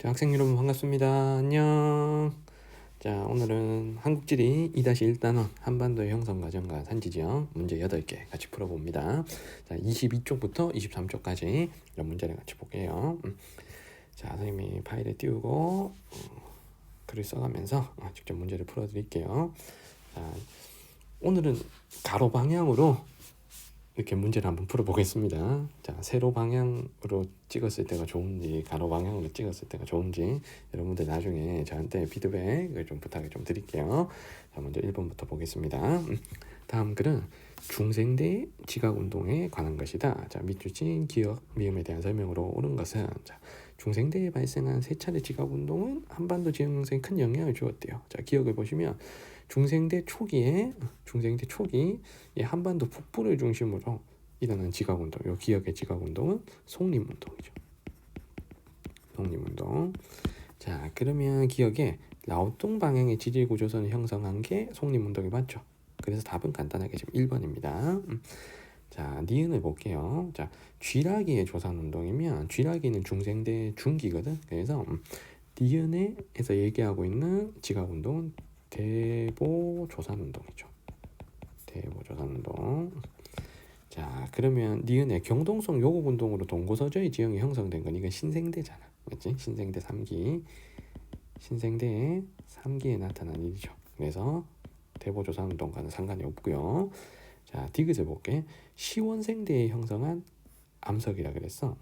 자, 학생 여러분 반갑습니다. 안녕. 자, 오늘은 한국지리 2-1단원 한반도의 형성 과정과 산지 지형 문제 8개 같이 풀어봅니다. 자, 22쪽부터 23쪽까지 이런 문제를 같이 볼게요. 자, 선생님이 파일에 띄우고 글을 써가면서 직접 문제를 풀어드릴게요. 자, 오늘은 가로 방향으로 이렇게 문제를 한번 풀어보겠습니다. 자, 세로 방향으로 찍었을 때가 좋은지 가로 방향으로 찍었을 때가 좋은지 여러분들 나중에 저한테 피드백을 좀 부탁을 좀 드릴게요. 자, 먼저 1번부터 보겠습니다. 다음 글은 중생대 지각운동에 관한 것이다. 자, 밑줄친 기억, 미음에 대한 설명으로 옳은 것은 자, 중생대에 발생한 세 차례 지각운동은 한반도 지형 형성에 큰 영향을 주었대요. 자, 기억을 보시면 중생대 초기 한반도 북부를 중심으로 일어난 지각운동, 요 기억의 지각운동은 속림운동이죠. 속림운동. 자, 그러면 기억에 라오tung 방향의 지질구조선을 형성한 게 속림운동이 맞죠? 그래서 답은 간단하게 지금 1번입니다. 자, 니은을 볼게요. 자, 쥐라기의 조산운동이면 쥐라기는 중생대 중기거든. 그래서 니은에서 얘기하고 있는 지각운동은 대보조산운동이죠. 대보조산운동. 자, 그러면 니은의 경동성 요곡운동으로 동고서저의 지형이 형성된 건 이건 신생대잖아. 맞지? 신생대 3기. 신생대 3기에 나타난 일이죠. 그래서 대보조산운동과는 상관이 없고요. 자, 디귿을 볼게. 시원생대에 형성한 암석이라 그랬어.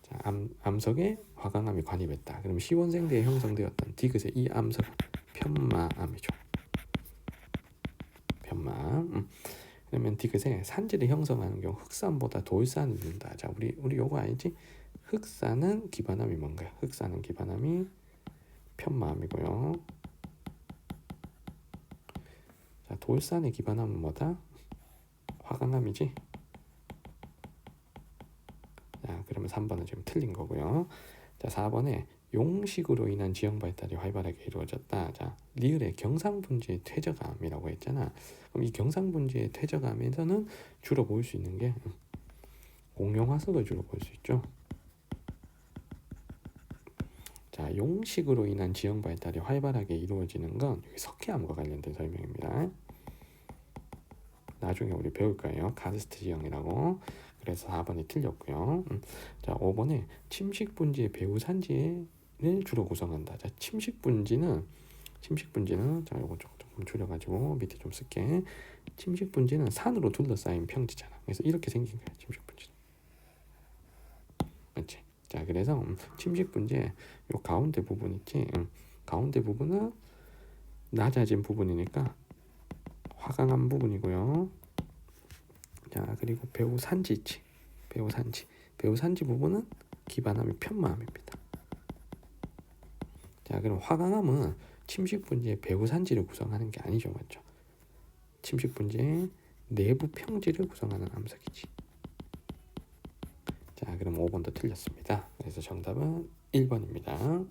자, 암석에 화강암이 관입했다. 그럼 시원생대에 형성되었던 디귿의 이 암석 편마암이죠. 편마암. 그러면 디귿에 산지를 형성하는 경우 흑산보다 돌산을 이룬다. 자, 우리 요거 알지? 흑산은 기반암이 뭔가요? 흑산은 기반암이 편마암이고요. 자, 돌산의 기반암은 뭐다? 화강암이지? 자, 그러면 3번은 지금 틀린 거고요. 자, 4번에 용식으로 인한 지형 발달이 활발하게 이루어졌다. 자, 리을의 경상분지의 퇴적암이라고 했잖아. 그럼 이 경상분지의 퇴적암에서는 주로 볼 수 있는 게 공룡화석을 주로 볼 수 있죠. 자, 용식으로 인한 지형 발달이 활발하게 이루어지는 건 여기 석회암과 관련된 설명입니다. 나중에 우리 배울 거예요. 카르스트 지형이라고. 그래서 4번이 틀렸고요. 자, 5번에 침식분지의 배후산지를 주로 구성한다. 자, 침식분지는 자, 요거 조금 줄여가지고 밑에 좀 쓸게. 침식분지는 산으로 둘러싸인 평지잖아. 그래서 이렇게 생긴 거야, 침식분지는. 맞지? 자, 그래서 침식분지의 요 가운데 부분 있지? 가운데 부분은 낮아진 부분이니까 화강암 부분이고요. 자, 그리고 배후산지 있지? 배후산지 부분은 기반암이 편마암입니다. 자, 그럼 화강암은 침식분지의 배후산지를 구성하는 게 아니죠, 맞죠? 침식분지의 내부 평지를 구성하는 암석이지. 자, 그럼 5번도 틀렸습니다. 그래서 정답은 1번입니다.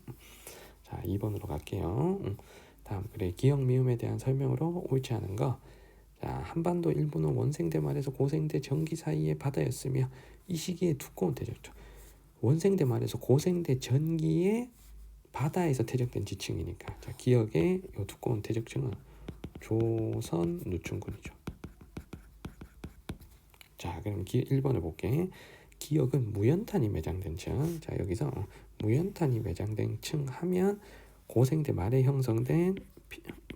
자, 2번으로 갈게요. 다음 글의 기억 미음에 대한 설명으로 옳지 않은 거. 자, 한반도 일부는 원생대 말에서 고생대 전기 사이의 바다였으며 이 시기에 두꺼운 퇴적죠. 원생대 말에서 고생대 전기의 바다에서 퇴적된 지층이니까 자, 기억의 이 두꺼운 퇴적층은 조선 누춘군이죠. 자, 그럼 1번을 볼게. 기억은 무연탄이 매장된 층. 자, 여기서 무연탄이 매장된 층 하면 고생대 말에 형성된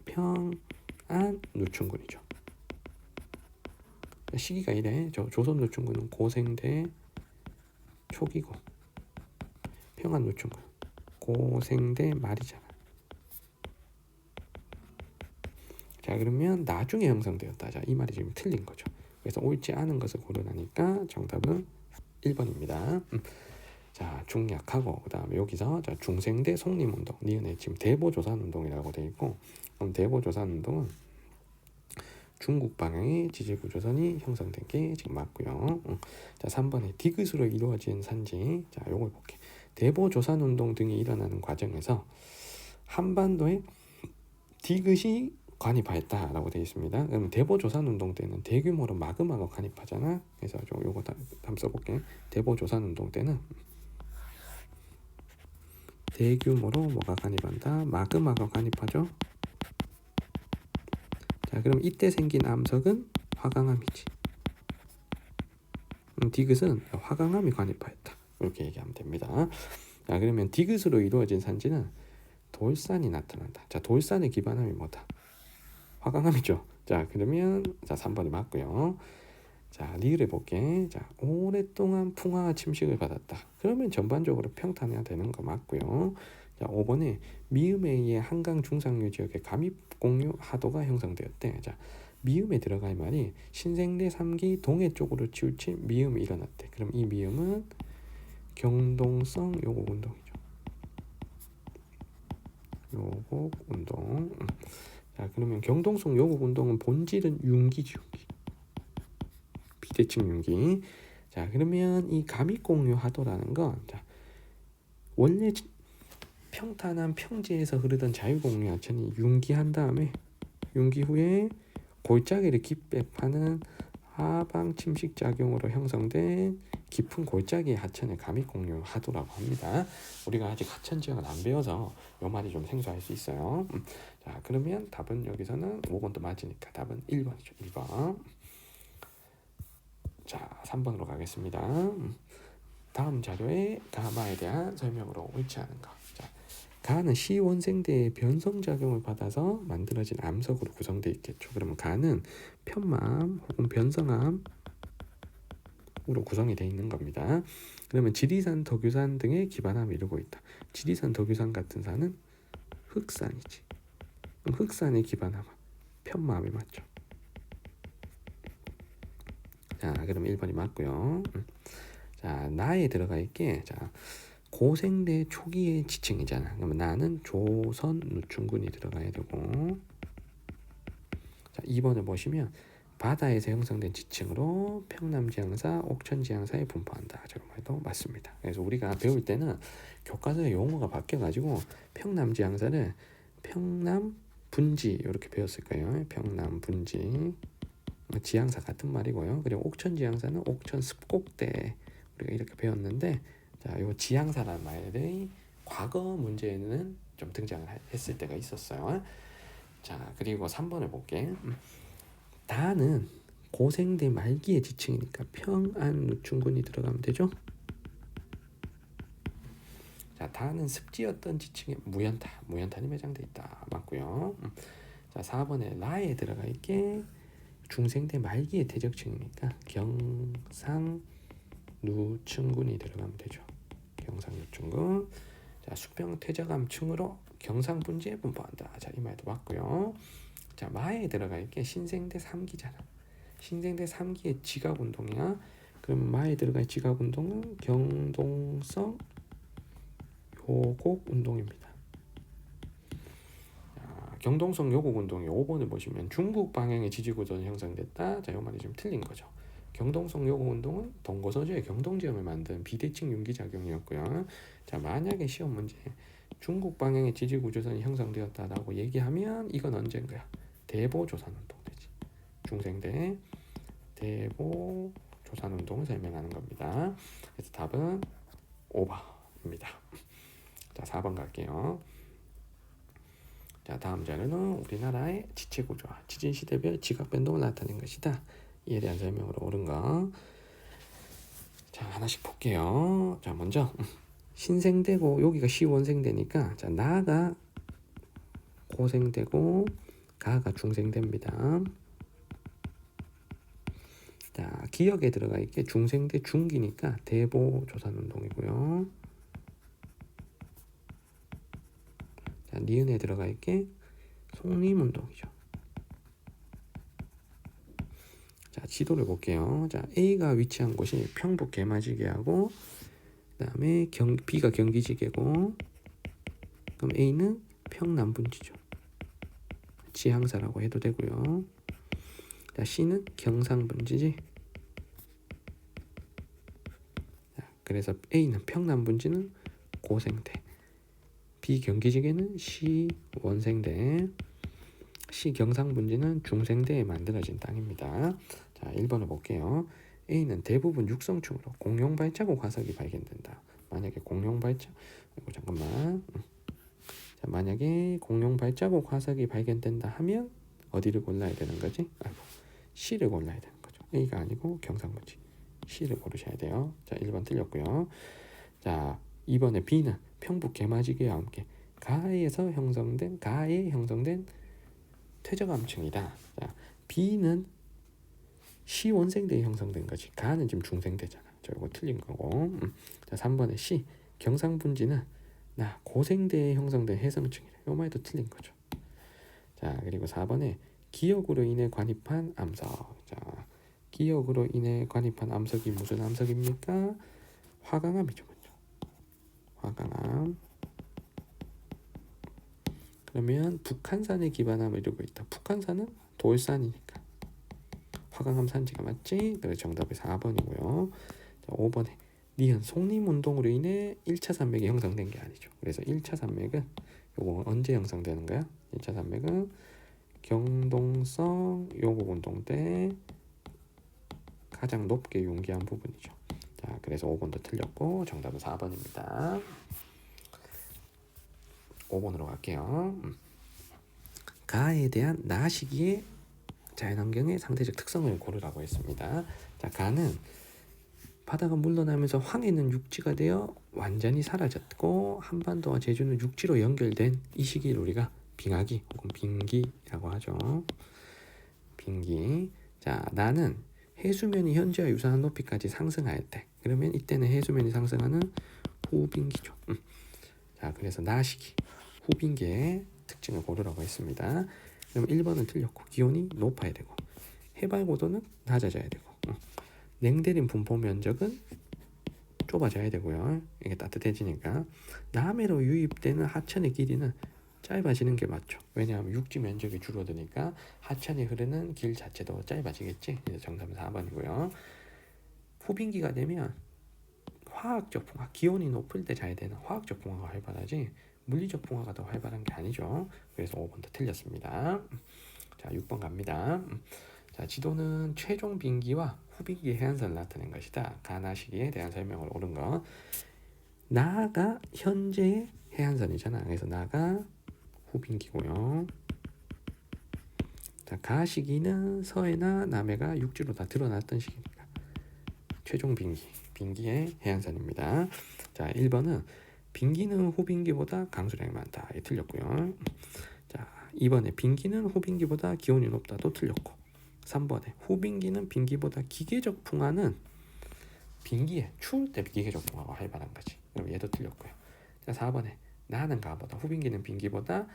평안 누춘군이죠. 시기가 이래. 조선 누춘군은 고생대 초기고 평안 누춘군 고생대 말이잖아. 자, 그러면 나중에 형성되었다. 자, 이 말이 지금 틀린 거죠. 그래서 옳지 않은 것을 고르라니까 정답은 1번입니다. 자, 중약하고 그 다음에 여기서 자, 중생대 속림운동 니은에 지금 대보조산운동이라고 되어 있고 그럼 대보조산운동은 중국 방향의 지질구조선이 형성된 게 지금 맞고요. 자, 3번에 디귿으로 이루어진 산지. 자, 요걸 볼게. 대보조산운동 등이 일어나는 과정에서 한반도에 디귿이 관입하였다라고 되어 있습니다. 그럼 대보조산운동 때는 대규모로 마그마가 관입하잖아. 그래서 요거 한번 써볼게. 대보조산운동 때는 대규모로 뭐가 간입한다? 마그마가 간입하죠. 자, 그럼 이때 생긴 암석은 화강암이지. 디귿은 화강암이 관입하였다. 이렇게 얘기하면 됩니다. 자, 그러면 디귿으로 이루어진 산지는 돌산이 나타난다. 자, 돌산의 기반함이 뭐다? 화강암이죠. 자, 그러면 자 3번이 맞고요. 자, 리을 해볼게. 자, 오랫동안 풍화와 침식을 받았다. 그러면 전반적으로 평탄해야 되는 거 맞고요. 자, 5번에 미음에 의해 한강 중상류 지역에 감입공유 하도가 형성되었대. 자, 미음에 들어갈 말이 신생대 3기 동해 쪽으로 치우친 미음이 일어났대. 그럼 이 미음은 경동성 요곡운동이죠. 요곡운동. 자, 그러면 경동성 요곡운동은 본질은 융기지, 융기. 비대칭 융기. 자, 그러면 이 감입공유 하도라는 건 자, 원래 평탄한 평지에서 흐르던 자유공유 하천이 융기한 다음에 융기 후에 골짜기를 깊배파는 하방 침식 작용으로 형성된 깊은 골짜기 하천을 감입공유 하도라고 합니다. 우리가 아직 하천 지역은 안 배워서 이 말이 좀 생소할 수 있어요. 자, 그러면 답은 여기서는 5번도 맞으니까 답은 1번이죠. 1번. 자, 3번으로 가겠습니다. 다음 자료에 가마에 대한 설명으로 옳지 않은 거. 자, 가는 시원생대의 변성작용을 받아서 만들어진 암석으로 구성되어 있겠죠. 그러면 가는 편암 혹은 변성암으로 구성이 되어 있는 겁니다. 그러면 지리산, 덕유산 등의 기반함을 이루고 있다. 지리산, 덕유산 같은 산은 흑산이지. 그럼 흑산의 기반함은 편암이 맞죠. 자, 그럼 1번이 맞고요. 자, 나에 들어가 있게. 자, 고생대 초기의 지층이잖아. 그러면 나는 조선 누춘군이 들어가야 되고. 자, 2번을 보시면 바다에서 형성된 지층으로 평남지향사, 옥천지향사에 분포한다. 저 말도 맞습니다. 그래서 우리가 배울 때는 교과서의 용어가 바뀌어가지고 평남지향사를 평남분지 이렇게 배웠을 거예요. 평남분지. 지향사 같은 말이고요. 그리고 옥천지향사는 옥천습곡대 우리가 이렇게 배웠는데, 자, 요 지향사라는 말이 과거 문제에는 좀 등장을 했을 때가 있었어요. 자, 그리고 3번을 볼게. 다는 고생대 말기의 지층이니까 평안 누춘군이 들어가면 되죠. 자, 다는 습지였던 지층에 무연탄이 매장돼 있다. 맞고요. 자, 4번에 라에 들어가 있게 중생대 말기의 대적층이니까 경상 누춘군이 들어가면 되죠. 경상 누춘군. 자, 수평 퇴적암층으로 경상분지에 분포한다. 자, 이 말도 맞고요. 자, 마에 들어가 있게 신생대 3기잖아. 신생대 3기의 지각운동이야. 그럼 마에 들어갈 지각운동은 경동성 요곡운동입니다. 경동성 요곡운동의 5번을 보시면 중국 방향의 지지구조는 형성됐다. 자, 이 말이 좀 틀린 거죠. 경동성 요곡운동은 동고서주의 경동지형을 만든 비대칭 융기작용이었고요. 자, 만약에 시험 문제 중국 방향의 지지구조선이 형성되었다라고 얘기하면 이건 언젠가야? 대보조산운동 되지. 중생대 대보조산운동을 설명하는 겁니다. 그래서 답은 5번입니다. 자, 4번 갈게요. 자, 다음 자료는 우리나라의 지체구조와 지진시대별 지각변동을 나타낸 것이다. 이에 대한 설명으로 옳은 거. 자, 하나씩 볼게요. 자, 먼저 신생대고 여기가 시원생대니까 자, 나가 고생대고 가가 중생대입니다. 자, 기역에 들어가 있게 중생대 중기니까 대보조산운동이고요. 자, 니은에 들어가 있게 송림운동이죠. 자, 지도를 볼게요. 자, A가 위치한 곳이 평북 개마지계하고 그 다음에 B가 경기지계고, 그럼 A는 평남분지죠. 지향사라고 해도 되고요. 자, C는 경상분지지. 자, 그래서 A는 평남분지는 고생대, B 경기지계는 시원생대, C 경상분지는 중생대에 만들어진 땅입니다. 자, 1번을 볼게요. A는 대부분 육성층으로 공룡발자국 화석이 발견된다. 만약에 공룡발자국, 잠깐만, 자, 만약에 공룡 발자국 화석이 발견된다 하면 어디를 골라야 되는 거지? C를 골라야 되는 거죠. A가 아니고 경상문지 C를 고르셔야 돼요. 자, 1번 틀렸고요. 자, 2번에 B는 평북 개마지기와 함께 가에 형성된 퇴적암층이다. 자, B는 시원생대에 형성된 거지. 가는 지금 중생대잖아. 저 이거 틀린 거고. 자, 3번에 C 경상분지는 고생대에 형성된 해성층이래. 요 말도 틀린 거죠. 자, 그리고 4번에 기억으로 인해 관입한 암석. 자, 기억으로 인해 관입한 암석이 무슨 암석입니까? 화강암이죠. 화강암. 그러면 북한산에 기반함을 이루고 있다. 북한산은 돌산이니까 화강암 산지가 맞지? 그래서 정답이 4번이고요. 자, 5번에 니은 속림운동으로 인해 1차 산맥이 형성된 게 아니죠. 그래서 1차 산맥은 요거 언제 형성되는 거야? 1차 산맥은 경동성 요곡운동 때 가장 높게 융기한 부분이죠. 자, 그래서 5번도 틀렸고 정답은 4번입니다. 5번으로 갈게요. 가에 대한 나 시기의 자연환경의 상대적 특성을 고르라고 했습니다. 자, 가는 바다가 물러나면서 황해는 육지가 되어 완전히 사라졌고 한반도와 제주는 육지로 연결된 이 시기를 우리가 빙하기 혹은 빙기라고 하죠. 빙기. 자, 나는 해수면이 현재와 유사한 높이까지 상승할 때, 그러면 이때는 해수면이 상승하는 후빙기죠. 자, 그래서 나 시기 후빙기의 특징을 고르라고 했습니다. 그럼 1번은 틀렸고 기온이 높아야 되고 해발 고도는 낮아져야 되고 냉대림 분포 면적은 좁아져야 되고요. 이게 따뜻해지니까 남해로 유입되는 하천의 길이는 짧아지는 게 맞죠. 왜냐하면 육지 면적이 줄어드니까 하천이 흐르는 길 자체도 짧아지겠지. 그래서 정답은 4번이고요. 후빙기가 되면 화학적 풍화, 기온이 높을 때 잘 되는 화학적 풍화가 활발하지 물리적 풍화가 더 활발한 게 아니죠. 그래서 5번도 틀렸습니다. 자, 6번 갑니다. 자, 지도는 최종 빙기와 후빙기 해안선을 나타낸 것이다. 가나 시기에 대한 설명을 옳은 거. 나가 현재의 해안선이잖아. 그래서 나가 후빙기고요. 자, 가 시기는 서해나 남해가 육지로 다 드러났던 시기니까 최종 빙기의 해안선입니다. 자, 1번은 빙기는 후빙기보다 강수량이 많다. 이 틀렸고요. 자, 2번에 빙기는 후빙기보다 기온이 높다도 틀렸고 3번에 후빙기는 빙기보다 기계적 풍화는 빙기에 추울 때 기계적 풍화가 활발한 거지. 그럼 얘도 틀렸고요. 자, 4번에 나는 가보다 후빙기는 빙기보다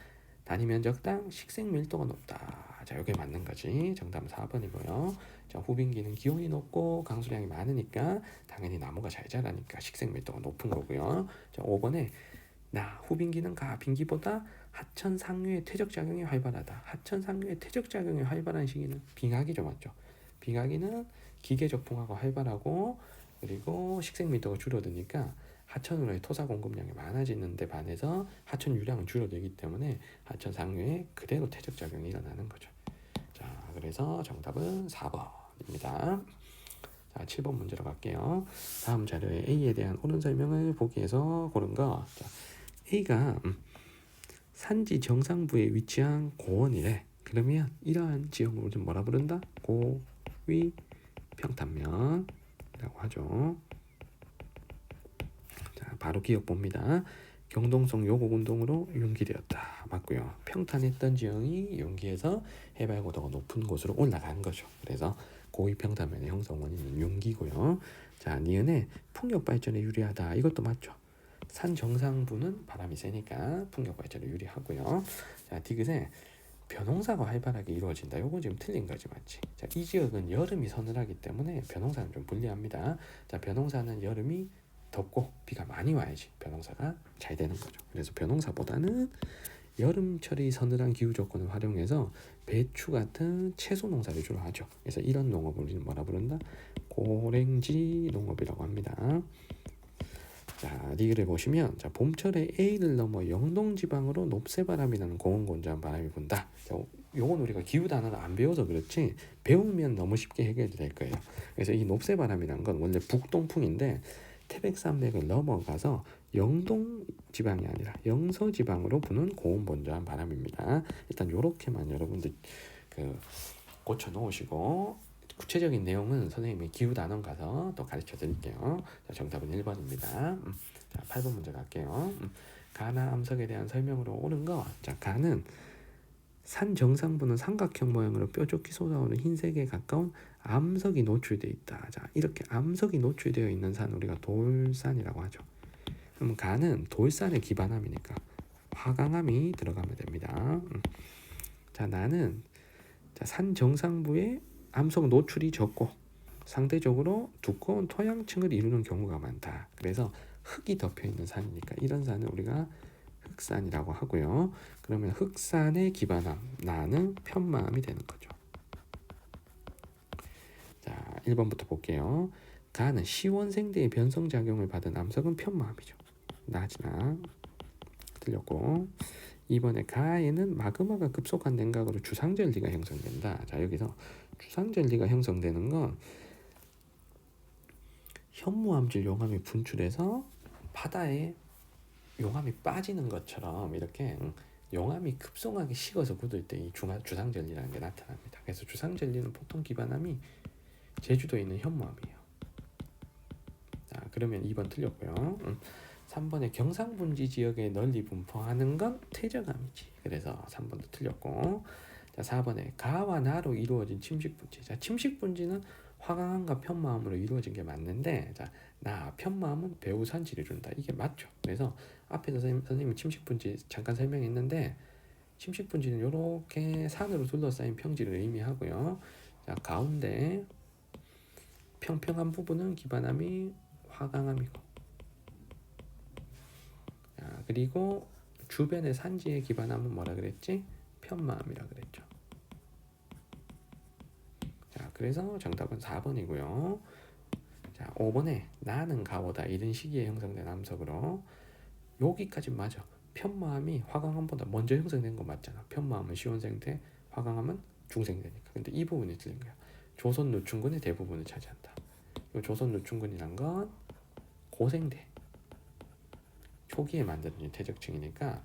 단위 면적당 식생 밀도가 높다. 자, 이게 맞는 거지. 정답은 4번이고요. 자, 후빙기는 기온이 높고 강수량이 많으니까 당연히 나무가 잘 자라니까 식생 밀도가 높은 거고요. 자, 5번에 후빙기는 빙기보다 하천 상류의 퇴적 작용이 활발하다. 하천 상류의 퇴적 작용이 활발한 시기는 빙하기죠, 맞죠? 빙하기는 기계적 풍화가 활발하고 그리고 식생 밀도가 줄어드니까 하천으로의 토사 공급량이 많아지는 데 반해서 하천 유량은 줄어들기 때문에 하천 상류에 그대로 퇴적 작용이 일어나는 거죠. 자, 그래서 정답은 4번입니다. 자, 7번 문제로 갈게요. 다음 자료에 A에 대한 옳은 설명을 보기 위해서 고른 거. 자, A가 산지 정상부에 위치한 고원이래. 그러면 이러한 지형을 우리는 뭐라 부른다? 고위 평탄면이라고 하죠. 자, 바로 기억 봅니다. 경동성 요곡 운동으로 융기되었다. 맞고요. 평탄했던 지형이 융기해서 해발 고도가 높은 곳으로 올라간 거죠. 그래서 고위 평탄면의 형성 원인은 융기고요. 자, 니은에 풍력 발전에 유리하다. 이것도 맞죠. 산 정상부는 바람이 세니까 풍력 발전에 유리하고요. 자, 디귿에 벼농사가 활발하게 이루어진다. 요거 지금 틀린 거지, 맞지? 자, 이 지역은 여름이 서늘하기 때문에 벼농사는 좀 불리합니다. 자, 벼농사는 여름이 덥고 비가 많이 와야지 벼농사가 잘 되는 거죠. 그래서 벼농사보다는 여름철이 서늘한 기후 조건을 활용해서 배추 같은 채소 농사를 주로 하죠. 그래서 이런 농업을 우리는 뭐라 부른다? 고랭지 농업이라고 합니다. 자, 디귿을 보시면 자, 봄철에 A를 넘어 영동 지방으로 높새바람이 나는 고온건조한 바람이 분다. 자, 요건 우리가 기후 단어를 안 배워서 그렇지 배우면 너무 쉽게 해결이 될 거예요. 그래서 이 높새바람이란 건 원래 북동풍인데 태백산맥을 넘어가서 영동 지방이 아니라 영서 지방으로 부는 고온번조한 바람입니다. 일단 요렇게만 여러분들 고쳐 놓으시고 구체적인 내용은 선생님이 기후단원 가서 또 가르쳐 드릴게요. 자, 정답은 1번입니다. 자, 8번 문제 갈게요. 가나 암석에 대한 설명으로 옳은 거. 자, 가는 산 정상부는 삼각형 모양으로 뾰족히 솟아오는 흰색에 가까운 암석이 노출되어 있다. 자, 이렇게 암석이 노출되어 있는 산 우리가 돌산이라고 하죠. 그럼 가는 돌산의 기반함이니까 화강암이 들어가면 됩니다. 자, 나는 산 정상부에 암석 노출이 적고 상대적으로 두꺼운 토양층을 이루는 경우가 많다. 그래서 흙이 덮여 있는 산이니까 이런 산을 우리가 흑산이라고 하고요. 그러면 흑산의 기반함 나는 편마암이 되는 거죠. 자, 1번부터 볼게요. 가는 시원생대의 변성작용을 받은 암석은 편마암이죠. 나지나 틀렸고, 2번에 가에는 마그마가 급속한 냉각으로 주상절리가 형성된다. 자, 여기서 주상절리가 형성되는 건 현무암질 용암이 분출해서 바다에 용암이 빠지는 것처럼 이렇게 용암이 급속하게 식어서 굳을 때 이 주상절리라는 게 나타납니다. 그래서 주상절리는 보통 기반함이 제주도에 있는 현무암이에요. 자, 그러면 2번 틀렸고요. 3번에 경상분지 지역에 널리 분포하는 건 퇴적암이지. 그래서 3번도 틀렸고. 자, 4번에 가와 나로 이루어진 침식분지. 자, 침식분지는 화강암과 편마암으로 이루어진 게 맞는데, 자, 나 편마암은 배후산지를 이룬다. 이게 맞죠. 그래서 앞에서 선생님이 침식분지 잠깐 설명했는데, 침식분지는 이렇게 산으로 둘러싸인 평지를 의미하고요. 자, 가운데 평평한 부분은 기반암이 화강암이고, 자, 그리고 주변의 산지의 기반암은 뭐라 그랬지? 편마암이라 그랬죠. 자, 그래서 정답은 4번이고요. 자, 5번에 나는 가오다 이런 시기에 형성된 암석으로 여기까지 맞아. 편마암이 화강암보다 먼저 형성된 거 맞잖아. 편마암은 시원생대, 화강암은 중생대니까. 근데 이 부분이 틀린 거야. 조선 노충군의 대부분을 차지한다. 이 조선 노충군이란 건 고생대 초기에 만들어진 퇴적층이니까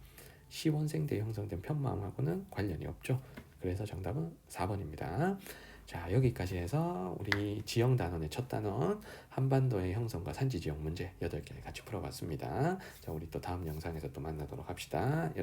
시원생대에 형성된 편마암하고는 관련이 없죠. 그래서 정답은 4번입니다. 자, 여기까지 해서 우리 지형 단원의 첫 단원 한반도의 형성과 산지 지역 문제 8개 같이 풀어봤습니다. 자, 우리 또 다음 영상에서 또 만나도록 합시다. 여러분